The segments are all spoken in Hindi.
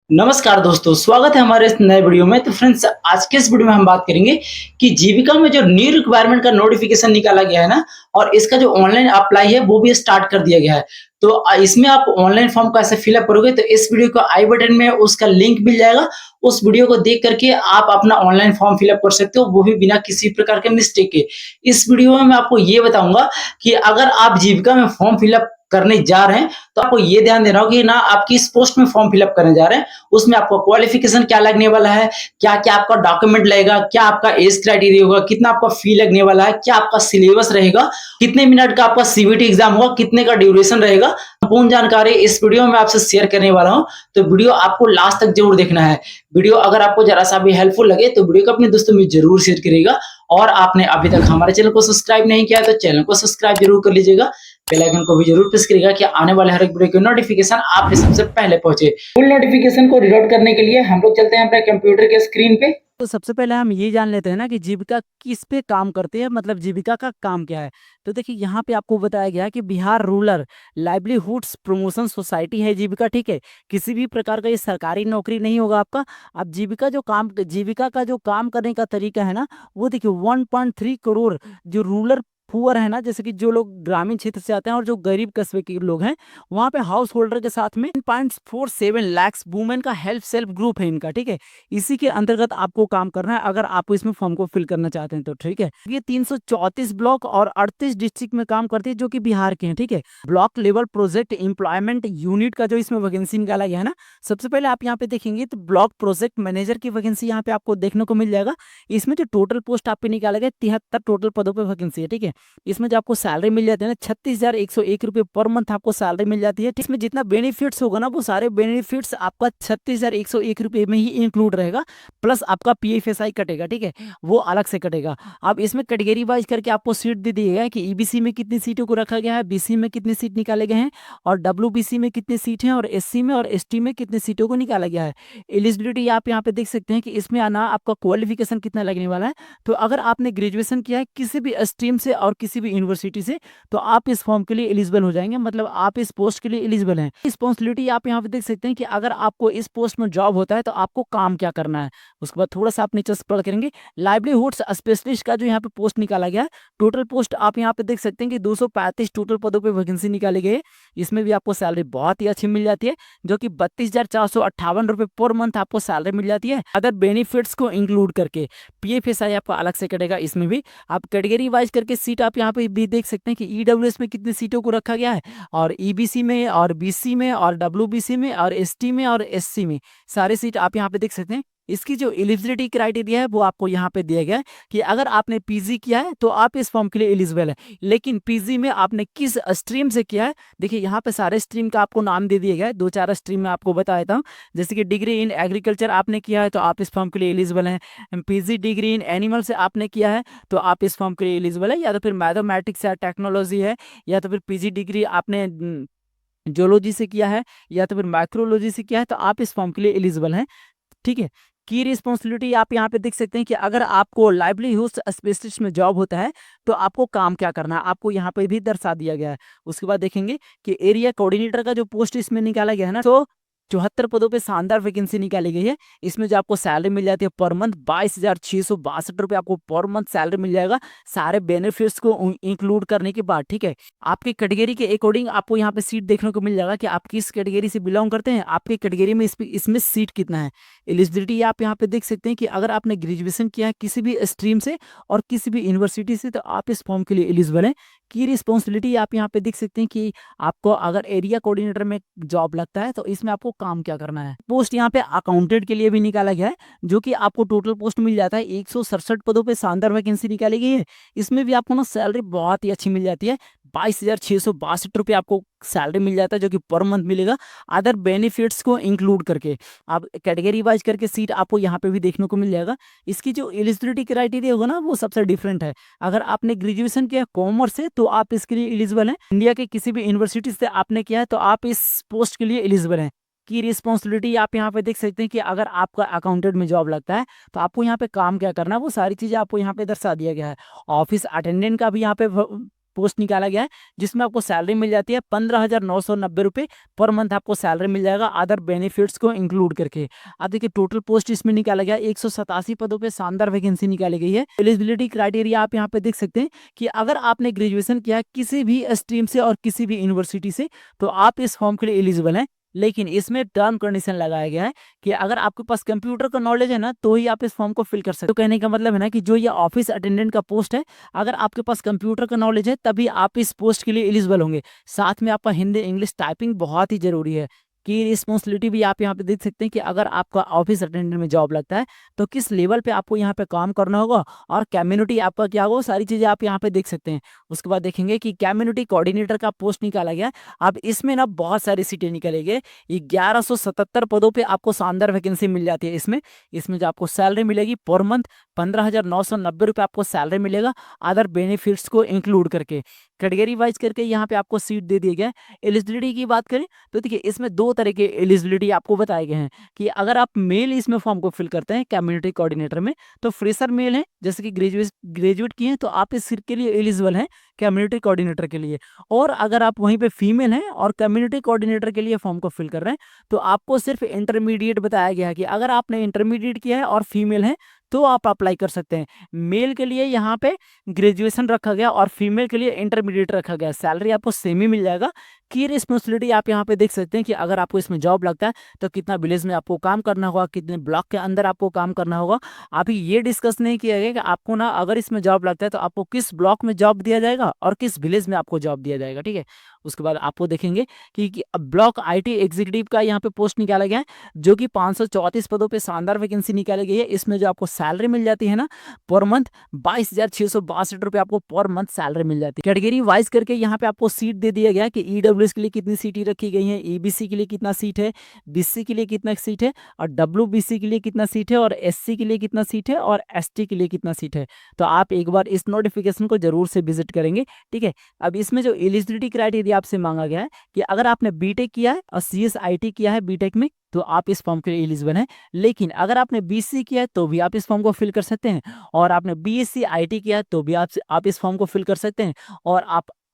नमस्कार दोस्तों, स्वागत है हमारे इस नए वीडियो में। तो फ्रेंड्स, आज के इस वीडियो में हम बात करेंगे कि जीविका में जो न्यू रिक्वायरमेंट का नोटिफिकेशन निकाला गया है ना, और इसका जो ऑनलाइन अप्लाई है वो भी स्टार्ट कर दिया गया है। तो इसमें आप ऑनलाइन फॉर्म कैसे फिलअप करोगे, तो इस वीडियो को आई बटन में उसका लिंक मिल जाएगा। उस वीडियो को देख करके आप अपना ऑनलाइन फॉर्म फिलअप कर सकते हो, वो भी बिना किसी प्रकार के मिस्टेक के। इस वीडियो में मैं आपको ये बताऊंगा कि अगर आप जीविका में फॉर्म फिलअप करने जा रहे हैं, तो आपको ये ध्यान देना होगा कि ना आप किस पोस्ट में फॉर्म फिलअप करने जा रहे हैं, उसमें आपका क्वालिफिकेशन क्या लगने वाला है, क्या-क्या आपका डॉक्यूमेंट लगेगा, क्या आपका एज क्राइटेरिया होगा, कितना आपका फी लगने वाला है, क्या आपका सिलेबस रहेगा, कितने मिनट का आपका सीबीटी एग्जाम होगा, कितने का ड्यूरेशन रहेगा, संपूर्ण जानकारी इस वीडियो में आपसे शेयर करने वाला हूं। तो वीडियो आपको लास्ट तक जरूर देखना है। वीडियो अगर आपको जरा सा भी हेल्पफुल लगे तो वीडियो को अपने दोस्तों में जरूर शेयर करिएगा। और आपने अभी तक हमारे चैनल को सब्सक्राइब नहीं किया तो चैनल को सब्सक्राइब जरूर कर लीजिएगा। बेल आइकन को भी जरूर प्रेस करिएगा कि आने वाले हर एक वीडियो की नोटिफिकेशन आप पे सबसे पहले पहुंचे। फुल नोटिफिकेशन को रीड आउट करने के लिए हम लोग चलते हैं अपने कंप्यूटर के स्क्रीन पे। तो सबसे पहले हम ये जान लेते हैं ना कि जीविका किस पे काम करती है, मतलब जीविका का काम क्या है। तो देखिए यहाँ पे आपको बताया गया है कि Bihar rural livelihoods promotion society है जीविका, ठीक है। किसी भी प्रकार का ये सरकारी नौकरी नहीं होगा आपका। अब जीविका का जो काम करने का तरीका है ना, वो देखिए 1.3 करोड़ जो रूरल पुअर है ना, जैसे कि जो लोग ग्रामीण क्षेत्र से आते हैं और जो गरीब कस्बे के लोग हैं, वहाँ पे हाउस होल्डर के साथ में 1.47 लाख वुमेन का हेल्प सेल्फ ग्रुप है इनका, ठीक है। इसी के अंतर्गत आपको काम करना है अगर आप इसमें फॉर्म को फिल करना चाहते हैं तो, ठीक है। ये 334 ब्लॉक और 38 डिस्ट्रिक्ट में काम करती है जो कि बिहार के हैं, ठीक है। Block level project employment unit का जो इसमें वैकेंसी निकाला गया है ना, सबसे पहले आप यहाँ पे देखेंगे तो ब्लॉक प्रोजेक्ट मैनेजर की वैकेंसी यहाँ पे आपको देखने को मिल जाएगा। इसमें जो टोटल पोस्ट आप पे निकाला गया 73 टोटल पदों पे वैकेंसी है, ठीक है। इसमें जो आपको सैलरी मिल जाती है ना 36,101 रुपये पर मंथ आपको सैलरी मिल जाती है। इसमें जितना बेनिफिट्स होगा ना, वो सारे बेनिफिट्स आपका 36,101 रुपये में ही इंक्लूड रहेगा, प्लस आपका पीएफएसआई कटेगा, ठीक है, वो अलग से कटेगा। अब इसमें कैटेगरी वाइज करके आपको सीट दे दिए गए हैं कि ईबीसी में कितनी सीटों को रखा गया है, बीसी में कितनी सीट निकाले गए हैं, और डब्ल्यूबीसी में कितनी सीट हैं, और एससी में और एसटी में कितनी सीटों को निकाला गया है। एलिजिबिलिटी आप यहाँ पे देख सकते हैं कि इसमें आना आपका क्वालिफिकेशन कितना लगने वाला है। तो अगर आपने ग्रेजुएशन किया है किसी भी स्ट्रीम से और किसी भी यूनिवर्सिटी से, तो आप इस फॉर्म के लिए एलिजिबल हो जाएंगे, मतलब आप इस पोस्ट के लिए एलिजिबल हैं। रिस्पॉन्सिबिलिटी आप यहाँ पे देख सकते हैं कि अगर आपको इस पोस्ट में जॉब होता है तो आपको काम क्या करना है। उसके बाद थोड़ा सा आप नीचे स्क्रॉल करेंगे, लाइवलीहुड्स स्पेशलिस्ट का जो यहाँ पे पोस्ट निकाला गया है, टोटल पोस्ट आप यहाँ पे देख सकते हैं कि 235 टोटल पदों पे वैकेंसी निकाली गई है। इसमें भी आपको सैलरी बहुत ही अच्छी मिल जाती है, जो कि 32,458 रुपये पर मंथ आपको सैलरी मिल जाती है, अदर बेनिफिट्स को इंक्लूड करके। पीएफएसआई आपको अलग से कटेगा। इसमें भी आप कैटेगरी वाइज करके सीट आप यहाँ पे भी देख सकते हैं कि ईडब्ल्यूएस में कितनी सीटों को रखा गया है, और ईबीसी में और बीसी में और डब्ल्यूबीसी में और एसटी में और एससी में सारे सीट आप यहाँ पे देख सकते हैं। इसकी जो एलिजिबिलिटी क्राइटेरिया है वो आपको यहाँ पे दिया गया है कि अगर आपने पीजी किया है तो आप इस फॉर्म के लिए एलिजिबल है, लेकिन पीजी में आपने किस स्ट्रीम से किया है, देखिए यहाँ पे सारे स्ट्रीम का आपको नाम दे दिया गया है। 2-4 स्ट्रीम में आपको बता देता हूँ, जैसे कि डिग्री इन एग्रीकल्चर आपने किया है तो आप इस फॉर्म के लिए एलिजिबल हैं। पीजी डिग्री इन एनिमल से आपने किया है तो आप इस फॉर्म के लिए एलिजिबल है, या तो फिर मैथमेटिक्स या टेक्नोलॉजी है, या तो फिर पीजी डिग्री आपने जोलॉजी से किया है, या तो फिर माइक्रोलॉजी से किया है, तो आप इस फॉर्म के लिए एलिजिबल हैं, ठीक है। की रिस्पॉन्सिबिलिटी आप यहाँ पे देख सकते हैं कि अगर आपको लाइवलीहुड स्पेशलिस्ट में जॉब होता है तो आपको काम क्या करना है, आपको यहाँ पे भी दर्शा दिया गया है। उसके बाद देखेंगे कि एरिया कोऑर्डिनेटर का जो पोस्ट इसमें निकाला गया है ना, तो 74 पदों पे शानदार वैकेंसी निकाली गई है। इसमें जो आपको सैलरी मिल जाती है पर मंथ 22,662 रुपये आपको पर मंथ सैलरी मिल जाएगा, सारे बेनिफिट्स को इंक्लूड करने के बाद, ठीक है। आपकी कैटेगरी के अकॉर्डिंग आपको यहाँ पे सीट देखने को मिल जाएगा कि आप किस कैटेगरी से बिलोंग करते हैं, आपकी कैटेगरी में इसमें सीट कितना है। एलिजिबिलिटी आप यहाँ पे देख सकते हैं कि अगर आपने ग्रेजुएशन किया है किसी भी स्ट्रीम से और किसी भी यूनिवर्सिटी से तो आप इस फॉर्म के लिए एलिजिबल हैं। की रिस्पॉन्सिबिलिटी आप यहाँ पे देख सकते हैं कि आपको अगर एरिया कोऑर्डिनेटर में जॉब लगता है तो इसमें आपको काम क्या करना है। पोस्ट यहाँ पे अकाउंटेंट के लिए भी निकाला गया है, जो कि आपको टोटल पोस्ट मिल जाता है 167 पदों पे शानदार वैकेंसी निकाली गई है। इसमें भी आपको ना सैलरी बहुत ही अच्छी मिल जाती है, 22,662 रुपये आपको सैलरी मिल जाता है, जो कि पर मंथ मिलेगा, अदर बेनिफिट्स को इंक्लूड करके। आप कैटेगरी वाइज करके सीट आपको यहाँ पे भी देखने को मिल जाएगा। इसकी जो एलिजिबिलिटी क्राइटेरिया होगा ना वो सबसे डिफरेंट है। अगर आपने ग्रेजुएशन किया कॉमर्स से तो आप इसके लिए एलिजिबल हैं, इंडिया के किसी भी यूनिवर्सिटी से आपने किया है तो आप इस पोस्ट के लिए एलिजिबल हैं। की रिस्पॉन्सिबिलिटी आप यहाँ पे देख सकते हैं कि अगर आपका अकाउंटेंट में जॉब लगता है तो आपको यहाँ पे काम क्या करना है, वो सारी चीज़ें आपको यहाँ पे दर्शा दिया गया है। ऑफिस अटेंडेंट का भी यहाँ पे पोस्ट निकाला गया है जिसमें आपको सैलरी मिल जाती है 15,990 रुपये पर मंथ आपको सैलरी मिल जाएगा अदर बेनिफिट्स को इंक्लूड करके। अब देखिए टोटल पोस्ट इसमें निकाला गया 187 पदों पे शानदार वैकेंसी निकाली गई है। एलिजिबिलिटी क्राइटेरिया आप यहाँ पे देख सकते हैं कि अगर आपने ग्रेजुएशन किया किसी भी स्ट्रीम से और किसी भी यूनिवर्सिटी से तो आप इस फॉर्म के लिए एलिजिबल हैं। लेकिन इसमें टर्म कंडीशन लगाया गया है कि अगर आपके पास कंप्यूटर का नॉलेज है ना तो ही आप इस फॉर्म को फिल कर सकते हो। तो कहने का मतलब है ना कि जो ये ऑफिस अटेंडेंट का पोस्ट है, अगर आपके पास कंप्यूटर का नॉलेज है तभी आप इस पोस्ट के लिए एलिजिबल होंगे। साथ में आपका हिंदी इंग्लिश टाइपिंग बहुत ही जरूरी है। की रिस्पॉन्सिबिलिटी भी आप यहाँ पे देख सकते हैं कि अगर आपका ऑफिस अटेंडेंट में जॉब लगता है तो किस लेवल पे आपको यहाँ पे काम करना होगा और कम्युनिटी आपका क्या होगा, सारी चीजें आप यहाँ पे देख सकते हैं। उसके बाद देखेंगे कि कम्युनिटी कोऑर्डिनेटर का पोस्ट निकाला गया। अब इसमें ना बहुत सारी सीटें निकाली गई। 1177 पदों पे आपको शानदार वैकेंसी मिल जाती है। इसमें जो आपको सैलरी मिलेगी पर मंथ 15,990 रुपये आपको सैलरी मिलेगा अदर बेनिफिट्स को इंक्लूड करके। कैटेगरी वाइज करके यहाँ पे आपको सीट दे दिए गए। एलिजिबिलिटी की बात करें तो देखिए इसमें दो तरह के एलिजिबिलिटी आपको बताए गए हैं कि अगर आप मेल इसमें फॉर्म को फिल करते हैं कम्युनिटी कोऑर्डिनेटर में तो फ्रेशर मेल है जैसे कि ग्रेजुएट किए हैं तो आप इस सीट के लिए एलिजिबल हैं कम्युनिटी कोऑर्डिनेटर के लिए। और अगर आप वहीं पे फीमेल हैं और कम्युनिटी कोऑर्डिनेटर के लिए फॉर्म को फिल कर रहे हैं तो आपको सिर्फ इंटरमीडिएट बताया गया है कि अगर आपने इंटरमीडिएट किया है और फीमेल है तो आप अप्लाई कर सकते हैं। मेल के लिए यहाँ पे ग्रेजुएशन रखा गया और फीमेल के लिए इंटरमीडिएट रखा गया। सैलरी आपको सेम ही मिल जाएगा। की रिस्पॉन्सिबिलिटी आप यहाँ पे देख सकते हैं कि अगर आपको इसमें जॉब लगता है तो कितना विलेज में आपको काम करना होगा, कितने ब्लॉक के अंदर आपको काम करना होगा। अभी ये डिस्कस नहीं किया गया कि आपको ना अगर इसमें जॉब लगता है तो आपको किस ब्लॉक में जॉब दिया जाएगा और किस विलेज में आपको जॉब दिया जाएगा, ठीक है। उसके बाद आपको देखेंगे कि ब्लॉक IT एग्जीक्यूटिव का यहाँ पे पोस्ट निकाला गया है जो कि 534 पदों पे शानदार वैकेंसी निकाली गई है। इसमें जो आपको सैलरी मिल जाती है ना पर मंथ 22,662 रुपये आपको पर मंथ सैलरी मिल जाती है। कैटेगरी वाइज करके यहाँ पे आपको सीट दे दिया गया है कि EWS के लिए कितनी सीटें रखी गई हैं, EBC के लिए कितना सीट है, BC के लिए कितना सीट है और WBC के लिए कितना सीट है और SC के लिए कितना सीट है और ST के लिए कितना सीट है। तो आप एक बार इस नोटिफिकेशन को जरूर से विजिट करेंगे, ठीक है। अब इसमें जो एलिजिबिलिटी क्राइटेरिया आपसे मांगा गया है कि अगर आपने बीटेक किया है और CSIT किया है बीटेक में तो आप इस फॉर्म के लिए एलिजिबल हैं। लेकिन अगर आपने BC किया है तो भी आप इस फॉर्म को फिल कर सकते हैं और आपने BSc IT किया है तो भी आप इस फॉर्म को फिल कर सकते हैं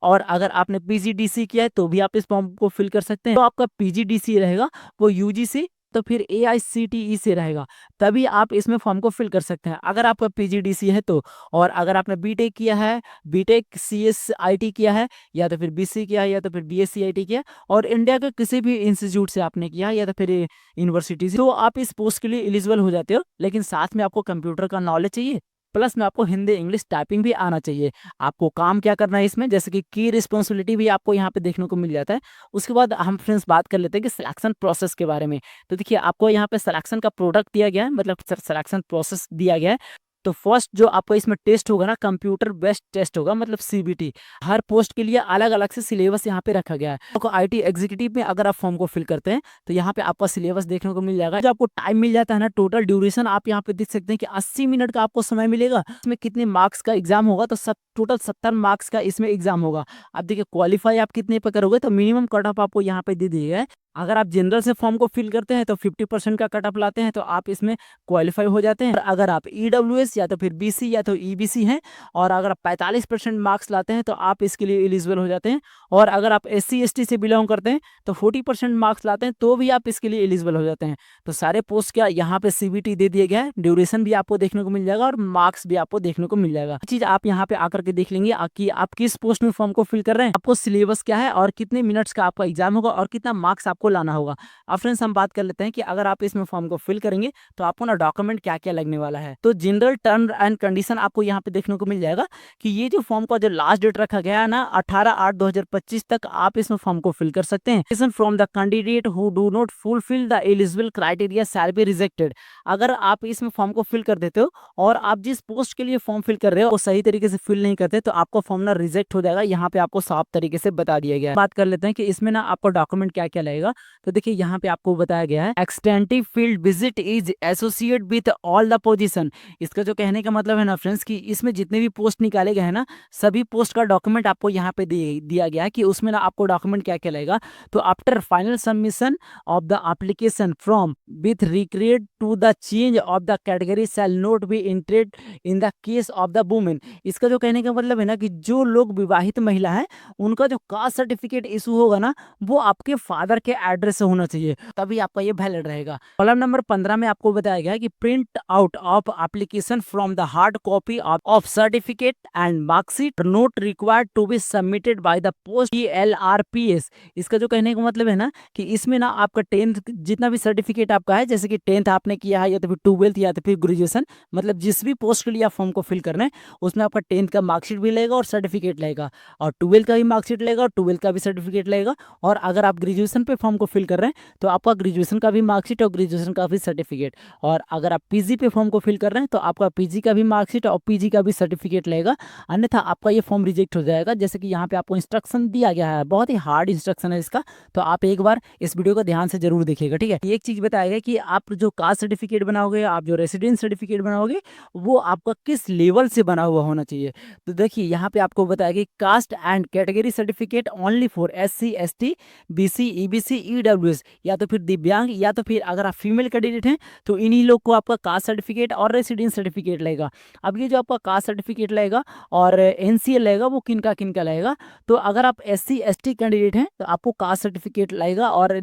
और अगर आपने PGDC किया है तो भी आप इस फॉर्म को फिल कर सकते हैं। तो आपका PGDC रहेगा वो UGC तो फिर AICTE से रहेगा, तभी आप इसमें फॉर्म को फिल कर सकते हैं अगर आपका PGDC है तो। और अगर आपने बीटेक किया है, बीटेक CSIT किया है या तो फिर BC किया है या तो फिर BSc IT किया और इंडिया के किसी भी इंस्टीट्यूट से आपने किया या तो फिर यूनिवर्सिटी से, तो आप इस पोस्ट के लिए एलिजिबल हो जाते हो। लेकिन साथ में आपको कंप्यूटर का नॉलेज चाहिए प्लस में आपको हिंदी इंग्लिश टाइपिंग भी आना चाहिए। आपको काम क्या करना है इसमें, जैसे कि की रिस्पॉन्सिबिलिटी भी आपको यहाँ पे देखने को मिल जाता है। उसके बाद हम फ्रेंड्स बात कर लेते हैं कि सिलेक्शन प्रोसेस के बारे में। तो देखिए आपको यहाँ पे सिलेक्शन का प्रोडक्ट दिया गया है, मतलब सिलेक्शन प्रोसेस दिया गया है। तो फर्स्ट जो आपको इसमें टेस्ट होगा ना कंप्यूटर बेस्ड टेस्ट होगा, मतलब CBT। हर पोस्ट के लिए अलग अलग से सिलेबस यहाँ पे रखा गया है। आपको IT एग्जीक्यूटिव में अगर आप फॉर्म को फिल करते हैं तो यहाँ पे आपका सिलेबस देखने को मिल जाएगा। जो आपको टाइम मिल जाता है ना, टोटल ड्यूरेशन आप यहाँ पे देख सकते हैं कि 80 मिनट का आपको समय मिलेगा। इसमें कितने मार्क्स का एग्जाम होगा तो टोटल 70 मार्क्स का इसमें एग्जाम होगा। अब देखिए क्वालिफाई आप कितने पे करोगे तो मिनिमम कट ऑफ आपको यहाँ पे दे दिया गया है। अगर आप जनरल से फॉर्म को फिल करते हैं तो 50% का कट ऑफ लाते हैं तो आप इसमें क्वालिफाई हो जाते हैं। और अगर आप EWS या तो फिर BC या तो EBC हैं और अगर आप 45% मार्क्स लाते हैं तो आप इसके लिए एलिजिबल हो जाते हैं। और अगर आप SC ST से बिलोंग करते हैं तो 40% मार्क्स लाते हैं तो भी आप इसके लिए एलिजिबल हो जाते हैं। तो सारे पोस्ट का यहाँ पे CBT दे दिया गया है, ड्यूरेशन भी आपको देखने को मिल जाएगा और मार्क्स भी आपको देखने को मिल जाएगा। चीज आप यहाँ पे आकर के देख लेंगे कि आप किस पोस्ट में फॉर्म को फिल कर रहे हैं, आपको सिलेबस क्या है और कितने मिनट्स का आपका एग्जाम होगा और कितना मार्क्स आपको लाना होगा। अब फ्रेंड्स हम बात कर लेते हैं कि अगर आप इसमें फॉर्म को फिल करेंगे तो आपको ना डॉक्यूमेंट क्या क्या लगने वाला है। तो जनरल टर्म एंड कंडीशन आपको यहाँ पे देखने को मिल जाएगा कि ये जो फॉर्म का जो लास्ट डेट रखा गया है ना 18/8/2025 तक आप इसमें फॉर्म को फिल कर सकते हैं। From the candidate who do not fulfil the eligible criteria shall be rejected. अगर आप इसमें फॉर्म को फिल कर देते हो और आप जिस पोस्ट के लिए फॉर्म फिल कर रहे हो वो सही तरीके से फिल नहीं करते तो आपका फॉर्म ना रिजेक्ट हो जाएगा। यहाँ पे आपको साफ तरीके से बता दिया गया है। बात कर लेते हैं कि इसमें ना आपको डॉक्यूमेंट क्या क्या लगेगा। तो देखिए यहाँ पे आपको बताया गया है एक्सटेंटिव field visit is associate with all the position. इसका जो कहने का मतलब है ना फ्रेंड्स कि इसमें जितने भी पोस्ट निकाले गए हैं ना, सभी पोस्ट का डॉक्यूमेंट आपको यहाँ पे दिया गया है कि उसमें ना आपको डॉक्यूमेंट क्या क्या लगेगा। तो after final submission of the application from with recreate to the change of the category shall not be entered in the case of the women. इसका जो कहने का मतलब है ना कि जो लोग विवाहित महिला है उनका जो कास्ट सर्टिफिकेट इशू होगा ना, वो आपके फादर के एड्रेस से होना चाहिए, तभी आपका ये वैलिड रहेगा। कॉलम नंबर 15 में आपको बताया गया है कि print out of application from the hard copy of certificate and marksheet not required to be submitted by the post ELRPS। इसका जो कहने का मतलब है ना कि इसमें ना आपका 10th जितना भी सर्टिफिकेट आपका है, जैसे कि 10th आपने किया है या तो फिर 12th या तो फिर ग्रेजुएशन, मतलब जिस भी पोस्ट के लिए आप फॉर्म को फिल करना है उसमें आपका 10th का मार्कशीट भी लगेगा और सर्टिफिकेट लगेगा, और 12th का भी मार्कशीट लगेगा और 12th का भी सर्टिफिकेट लगेगा। और अगर आप ग्रेजुएशन पे फॉर्म को फिल कर रहे हैं तो आपका ग्रेजुएशन का भी मार्कशीट और ग्रेजुएशन का भी सर्टिफिकेट, और अगर आप पीजी पे फॉर्म को फिल कर रहे हैं तो आपका पीजी का भी मार्कशीट और पीजी का भी सर्टिफिकेट लगेगा, अन्यथा आपका ये फॉर्म रिजेक्ट हो जाएगा। जैसे कि यहाँ पे आपको इंस्ट्रक्शन दिया गया है, बहुत ही हार्ड इंस्ट्रक्शन है इसका, तो आप एक बार इस वीडियो को ध्यान से जरूर देखिएगा, ठीक है। एक चीज बताया गया कि आप जो कास्ट सर्टिफिकेट बनाओगे, आप जो रेसिडेंस सर्टिफिकेट बनाओगे, वो आपका किस लेवल से बना हुआ होना चाहिए। तो देखिए यहाँ पे आपको बताया गया caste and category certificate only for SC ST BC EBC EWS, या तो फिर दिव्यांग, या तो फिर अगर आप फीमेल कैंडिडेट हैं तो इन्हीं लोग को आपका कास्ट सर्टिफिकेट और रेसिडेंस सर्टिफिकेट लगेगा। अब ये जो आपका कास्ट सर्टिफिकेट लगेगा और NCL लगेगा, वो किनका किनका लगेगा। तो अगर आप SC ST कैंडिडेट हैं तो आपको कास्ट सर्टिफिकेट लगेगा और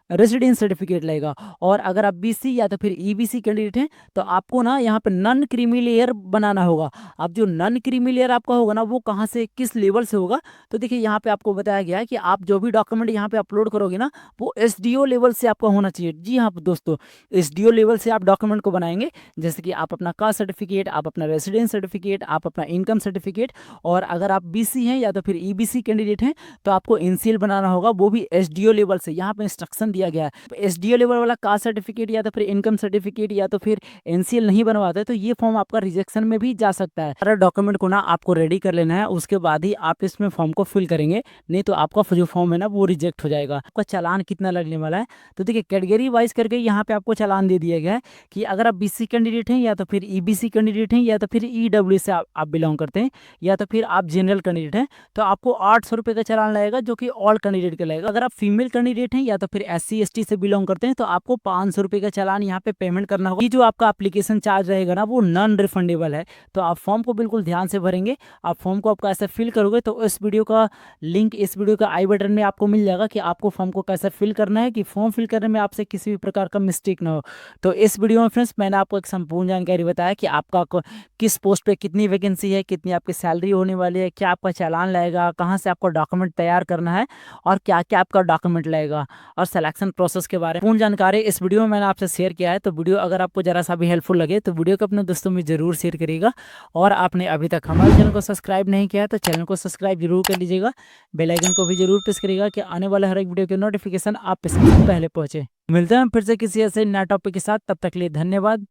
रेसिडेंस सर्टिफिकेट लगेगा, और अगर आप BC या तो फिर EBC कैंडिडेट हैं तो आपको ना यहाँ पे नॉन क्रीमी लेयर बनाना होगा। अब जो नॉन क्रीमी लेयर आपका होगा ना, वो कहाँ से किस लेवल से होगा, तो देखिए यहाँ पे आपको बताया गया है कि आप जो भी डॉक्यूमेंट यहाँ पे अपलोड करोगे ना, वो SDO लेवल से आपका होना चाहिए। जी हाँ दोस्तों, SDO लेवल से आप डॉक्यूमेंट को बनाएंगे, जैसे कि आप अपना कास्ट सर्टिफिकेट, आप अपना रेसिडेंस सर्टिफिकेट, आप अपना इनकम सर्टिफिकेट, और अगर आप BC हैं या तो फिर EBC कैंडिडेट हैं तो आपको NCL बनाना होगा, वो भी SDO लेवल से। यहाँ पे इंस्ट्रक्शन दिया गया है। SDO लेवल वाला कास्ट सर्टिफिकेट या तो फिर इनकम सर्टिफिकेट या तो फिर NCL नहीं बनवाते तो ये फॉर्म आपका रिजेक्शन में भी जा सकता है। सारा डॉक्यूमेंट को ना आपको रेडी कर लेना है, उसके बाद ही आप इसमें फॉर्म को फिल करेंगे, नहीं तो आपका जो फॉर्म है ना वो रिजेक्ट हो जाएगा। आपका चालान कितना लगने वाला है, तो देखिए कैटेगरी वाइज करके यहाँ पे आपको चालान दे दिया गया है कि अगर आप BC कैंडिडेट हैं या तो फिर EBC कैंडिडेट हैं या तो फिर EWS से आप बिलोंग करते हैं या तो फिर आप जनरल कैंडिडेट हैं, तो आपको 800 रुपये का चालान लगेगा, जो कि ऑल कैंडिडेट का लगेगा। अगर आप फीमेल कैंडिडेट हैं या तो फिर SC ST से बिलोंग करते हैं तो आपको 500 रुपये का चालान यहाँ पे पेमेंट करना होगा। ये जो आपका एप्लीकेशन चार्ज रहेगा ना, वो नॉन रिफंडेबल है, तो आप फॉर्म को बिल्कुल ध्यान से भरेंगे। आप फॉर्म को आप कैसे फिल करोगे तो इस वीडियो का लिंक इस वीडियो का आई बटन में आपको मिल जाएगा कि आपको फॉर्म को कैसे फिल करना है, कि फॉर्म फिल करने में आपसे किसी भी प्रकार का मिस्टेक ना हो। तो इस वीडियो में फ्रेंड्स मैंने आपको एक संपूर्ण जानकारी बताया कि आपका किस पोस्ट पे कितनी वैकेंसी है, कितनी आपकी सैलरी होने वाली है, क्या आपका चालान लगेगा, कहाँ से आपको डॉक्यूमेंट तैयार करना है और क्या क्या आपका डॉक्यूमेंट लगेगा, और सिलेक्शन प्रोसेस के बारे में पूर्ण जानकारी इस वीडियो में मैंने आपसे शेयर किया है। तो वीडियो अगर आपको जरा सा भी हेल्पफुल लगे तो वीडियो को अपने दोस्तों में जरूर शेयर करिएगा, और आपने अभी तक हमारे चैनल को सब्सक्राइब नहीं किया है तो चैनल को सब्सक्राइब जरूर कर लीजिएगा, बेल आइकन को भी जरूर प्रेस करिएगा कि आने वाले हर एक वीडियो के नोटिफिकेशन आप पे सबसे पहले पहुंचे। मिलते हैं फिर से किसी ऐसे नए टॉपिक के साथ, तब तक के लिए धन्यवाद।